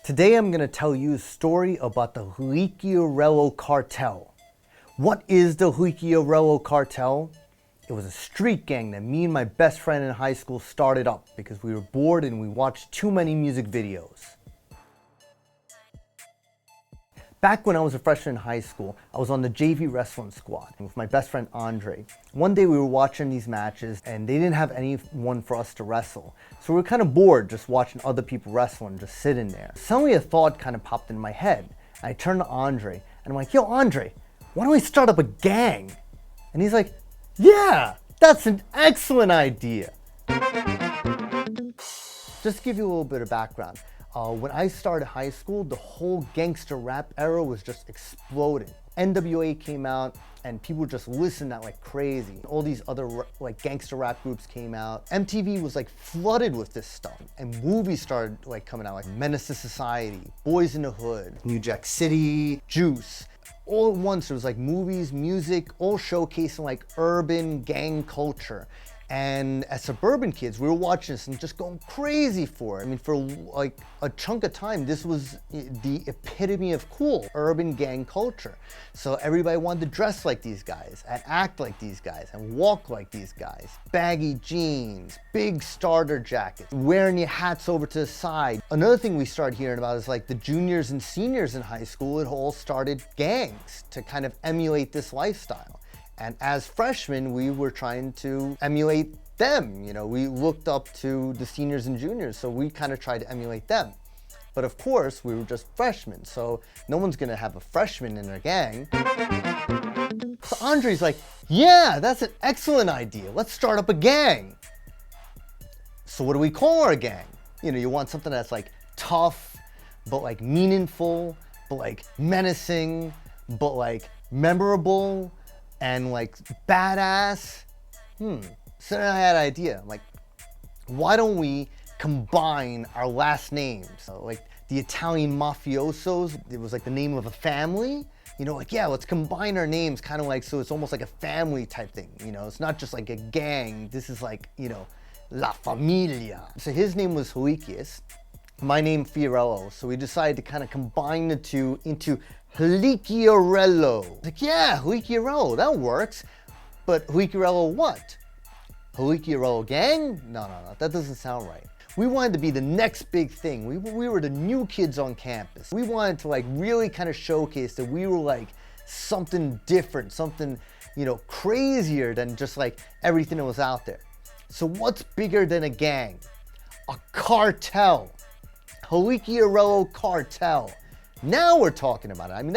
Today I'm going to tell you a story about the Halikiorello Cartel. What is the Halikiorello Cartel? It was a street gang that me and my best friend in high school started up because we were bored and we watched too many music videos. Back when I was a freshman in high school, I was on the JV wrestling squad with my best friend Andre. One day we were watching these matches and they didn't have anyone for us to wrestle. So we were kind of bored just watching other people wrestle and just sitting there. Suddenly a thought kind of popped in my head. I turned to Andre and I'm like, yo Andre, why don't we start up a gang? And he's like, yeah, that's an excellent idea. Just to give you a little bit of background. When I started high school, the whole gangster rap era was just exploding. n.w.a came out and people just listened that like crazy. All these other like gangster rap groups came out. MTV was like flooded with this stuff. And movies started like coming out like Menace to Society, Boys in the Hood, New Jack City, Juice. All at once there was like movies, music, all showcasing like urban gang culture. And as suburban kids, we were watching this and just going crazy for it. I mean, for like a chunk of time, this was the epitome of cool, urban gang culture. So everybody wanted to dress like these guys, and act like these guys, and walk like these guys. Baggy jeans, big starter jackets, wearing your hats over to the side. Another thing we started hearing about is like the juniors and seniors in high school, it all started gangs to kind of emulate this lifestyle. And as freshmen, we were trying to emulate them. You know, we looked up to the seniors and juniors, so we kind of tried to emulate them. But of course, we were just freshmen, so no one's gonna have a freshman in their gang. So Andre's like, yeah, that's an excellent idea. Let's start up a gang. So what do we call our gang? You know, you want something that's like tough, but like meaningful, but like menacing, but like memorable, and like badass. So then I had an idea. I'm like, why don't we combine our last names? So like the Italian mafiosos, it was like the name of a family. You know, like, yeah, let's combine our names kind of like, so it's almost like a family type thing. You know, it's not just like a gang. This is like, you know, La Familia. So his name was Halikius, my name Fiorello. So we decided to kind of combine the two into Halikiorello. Like, yeah, Halikiorello, that works. But Halikiorello what? Halikiorello gang? No, that doesn't sound right. We wanted to be the next big thing. We were the new kids on campus. We wanted to like really kind of showcase that we were like something different, something, you know, crazier than just like everything that was out there. So what's bigger than a gang? A cartel. Halikiorello Cartel. Now we're talking about it. I mean,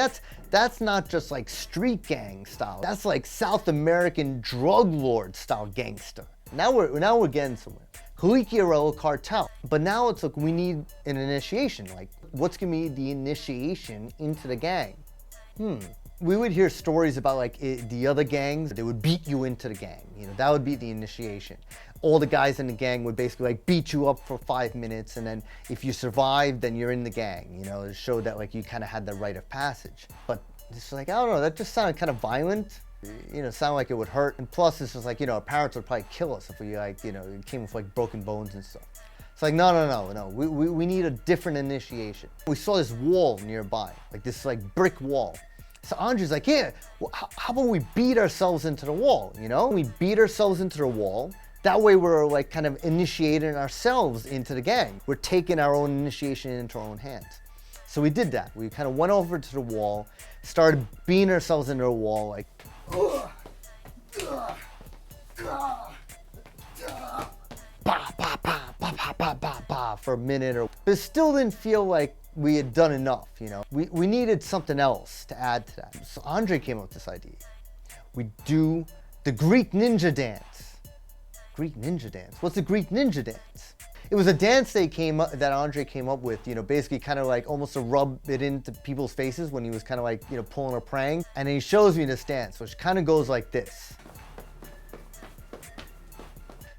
that's not just like street gang style. That's like South American drug lord style gangster. Now we're getting somewhere. Halikiorello Cartel. But now it's like we need an initiation. Like, what's gonna be the initiation into the gang? We would hear stories about like the other gangs. They would beat you into the gang. You know, that would be the initiation. All the guys in the gang would basically like beat you up for 5 minutes, and then if you survive, then you're in the gang. You know, to show that like you kind of had the rite of passage. But it's like, I don't know, that just sounded kind of violent. You know, sounded like it would hurt. And plus, it's just like, you know, our parents would probably kill us if we like, you know, came with like broken bones and stuff. It's like, no. We need a different initiation. We saw this wall nearby, like this like brick wall. So Andre's like, yeah, well, how about we beat ourselves into the wall, you know? We beat ourselves into the wall. That way we're like kind of initiating ourselves into the gang. We're taking our own initiation into our own hands. So we did that. We kind of went over to the wall, started beating ourselves into the wall, like, for a minute, but it still didn't feel like we had done enough, you know? We needed something else to add to that. So Andre came up with this idea. We do the Greek ninja dance. Greek ninja dance? What's the Greek ninja dance? It was a dance that Andre came up with, you know, basically kind of like almost to rub it into people's faces when he was kind of like, you know, pulling a prank. And then he shows me this dance, which kind of goes like this.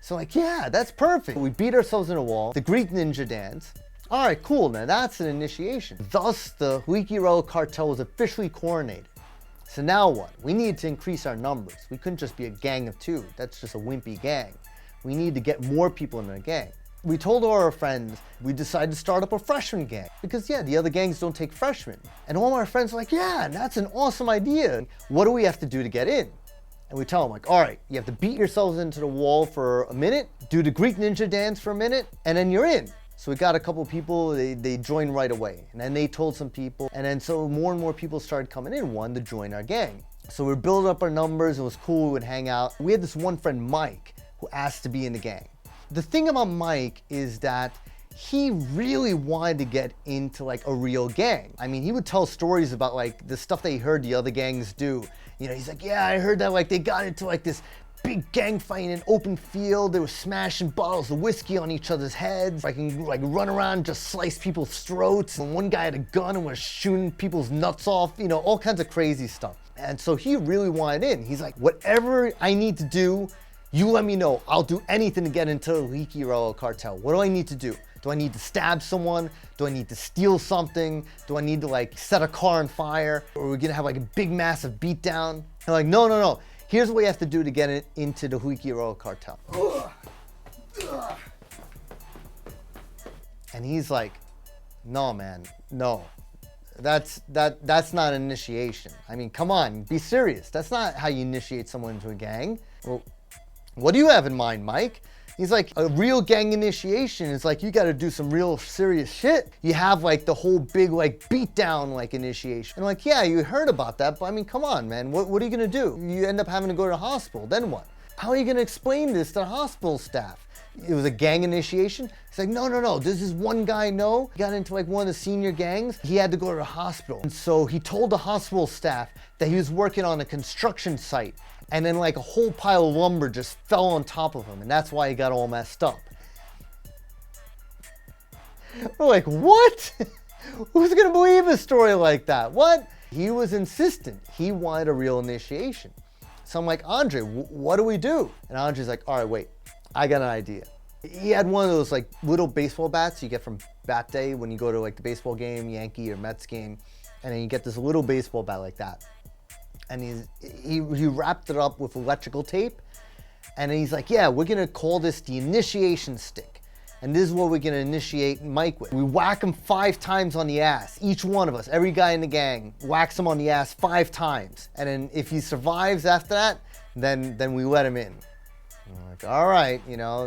So like, yeah, that's perfect. We beat ourselves in a wall, the Greek ninja dance. All right, cool, now that's an initiation. Thus, the Halikiorello Cartel was officially coronated. So now what? We needed to increase our numbers. We couldn't just be a gang of 2. That's just a wimpy gang. We need to get more people in the gang. We told all our friends, we decided to start up a freshman gang. Because yeah, the other gangs don't take freshmen. And all our friends were like, yeah, that's an awesome idea. What do we have to do to get in? And we tell them like, all right, you have to beat yourselves into the wall for a minute, do the Greek ninja dance for a minute, and then you're in. So we got a couple people, they joined right away. And then they told some people, and then so more and more people started coming in, wanted to join our gang. So we built up our numbers, it was cool, we would hang out. We had this one friend, Mike, who asked to be in the gang. The thing about Mike is that he really wanted to get into like a real gang. I mean, he would tell stories about like the stuff that he heard the other gangs do. You know, he's like, yeah, I heard that like they got into like this big gang fight in an open field. They were smashing bottles of whiskey on each other's heads. I can like run around and just slice people's throats. And one guy had a gun and was shooting people's nuts off, you know, all kinds of crazy stuff. And so he really wanted in. He's like, whatever I need to do, you let me know. I'll do anything to get into the Halikiorello Cartel. What do I need to do? Do I need to stab someone? Do I need to steal something? Do I need to like set a car on fire? Or are we gonna have like a big massive beatdown? They're like, no. Here's what you have to do to get it into the Halikiorello Cartel. And he's like, no man, no. That's not an initiation. I mean, come on, be serious. That's not how you initiate someone into a gang. Well, what do you have in mind, Mike? He's like, a real gang initiation is like, you gotta do some real serious shit. You have like the whole big like beatdown like initiation. And like, yeah, you heard about that, but I mean, come on, man, what are you gonna do? You end up having to go to the hospital, then what? How are you gonna explain this to the hospital staff? It was a gang initiation? He's like, no, this is one guy, no. He got into like one of the senior gangs. He had to go to the hospital. And so he told the hospital staff that he was working on a construction site, and then like a whole pile of lumber just fell on top of him, and that's why he got all messed up. We're like, what? Who's gonna believe a story like that? What? He was insistent. He wanted a real initiation. So I'm like, Andre, what do we do? And Andre's like, all right, wait, I got an idea. He had one of those like little baseball bats you get from Bat Day when you go to like the baseball game, Yankee or Mets game, and then you get this little baseball bat like that. And he wrapped it up with electrical tape, and he's like, yeah, we're gonna call this the initiation stick. And this is what we're gonna initiate Mike with. We whack him 5 times on the ass. Each one of us, every guy in the gang, whacks him on the ass 5 times. And then if he survives after that, then we let him in. I'm like, all right, you know,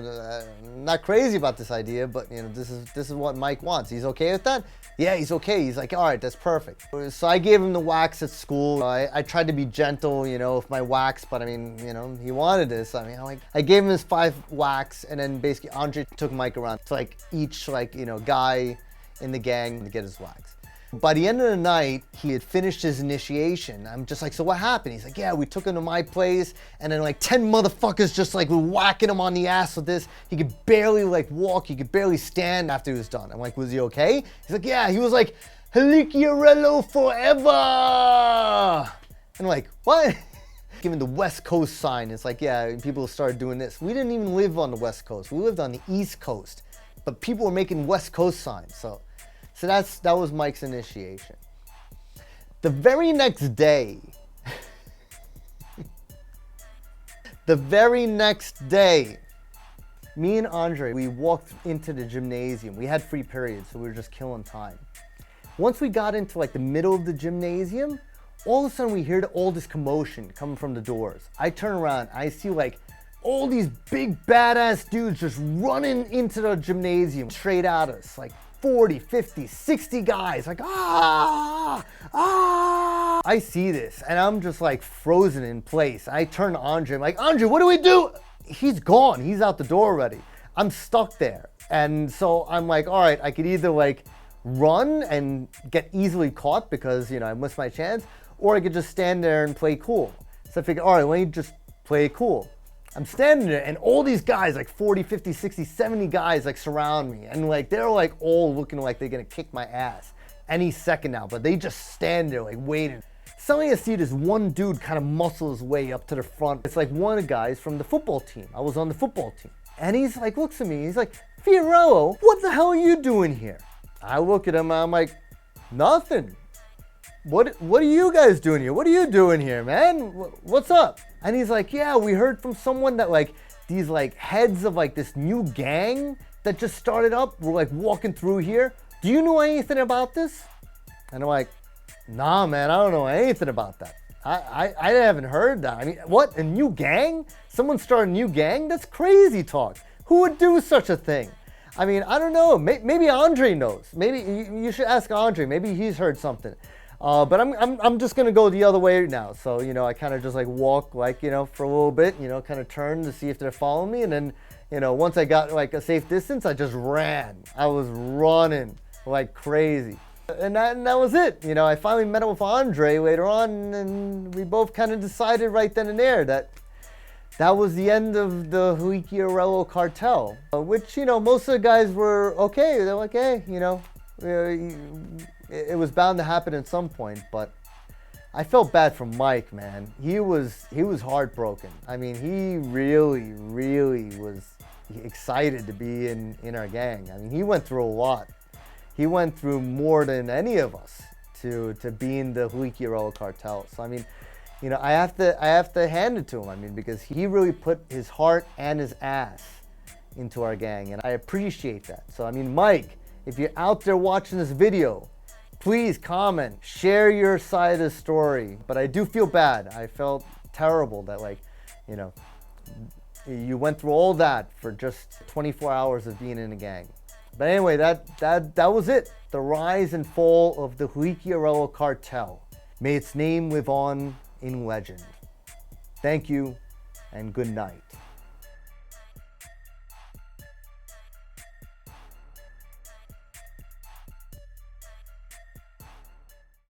I'm not crazy about this idea, but you know, this is what Mike wants. He's okay with that? Yeah, he's okay. He's like, all right, that's perfect. So I gave him the wax at school. I tried to be gentle, you know, with my wax, but I mean, you know, he wanted this. I mean, I gave him his 5 wax, and then basically Andre took Mike around to like each like, you know, guy in the gang to get his wax. By the end of the night, he had finished his initiation. I'm just like, so what happened? He's like, yeah, we took him to my place, and then like 10 motherfuckers just like were whacking him on the ass with this. He could barely like walk, he could barely stand after he was done. I'm like, was he okay? He's like, yeah, he was like, Halikiorello forever! And I'm like, what? Given the West Coast sign, it's like, yeah, people started doing this. We didn't even live on the West Coast. We lived on the East Coast, but people were making West Coast signs, so that was Mike's initiation. The very next day, me and Andre, we walked into the gymnasium. We had free periods, so we were just killing time. Once we got into like the middle of the gymnasium, all of a sudden we heard all this commotion coming from the doors. I turn around, I see like all these big badass dudes just running into the gymnasium straight at us, like 40, 50, 60 guys, like, ah. I see this, and I'm just like frozen in place. I turn to Andre, I'm like, Andre, what do we do? He's gone, he's out the door already. I'm stuck there. And so I'm like, all right, I could either like run and get easily caught because, you know, I missed my chance, or I could just stand there and play cool. So I figured, all right, let me just play it cool. I'm standing there, and all these guys, like 40, 50, 60, 70 guys, like surround me. And like, they're like all looking like they're gonna kick my ass any second now, but they just stand there like waiting. Suddenly I see this one dude kind of muscle his way up to the front. It's like one of the guys from the football team. I was on the football team. And he's like, looks at me, he's like, Fiorello, what the hell are you doing here? I look at him, and I'm like, nothing. What are you guys doing here? What are you doing here, man? What's up? And he's like, yeah, we heard from someone that like these like heads of like this new gang that just started up were like walking through here. Do you know anything about this? And I'm like, nah, man, I don't know anything about that. I haven't heard that. I mean, what, a new gang? Someone started a new gang? That's crazy talk. Who would do such a thing? I mean, I don't know. Maybe Andre knows. Maybe you should ask Andre. Maybe he's heard something. But I'm just gonna go the other way now. So, you know, I kind of just like walk like, you know, for a little bit, you know, kind of turn to see if they're following me. And then, you know, once I got like a safe distance, I just ran. I was running like crazy. And that was it. You know, I finally met up with Andre later on, and we both kind of decided right then and there that that was the end of the Halikiorello Cartel, which, you know, most of the guys were okay. They're like, hey, you know, it was bound to happen at some point. But I felt bad for Mike, man. He was heartbroken. I mean, he really was excited to be in our gang. I mean, he went through a lot. He went through more than any of us to be in the Halikiorello Cartel. So I mean, you know, I have to hand it to him. I mean, because he really put his heart and his ass into our gang, and I appreciate that. So I mean, Mike, if you're out there watching this video, please comment, share your side of the story. But I do feel bad. I felt terrible that, like, you know, you went through all that for just 24 hours of being in a gang. But anyway, that was it. The rise and fall of the Halikiorello Cartel. May its name live on in legend. Thank you and good night.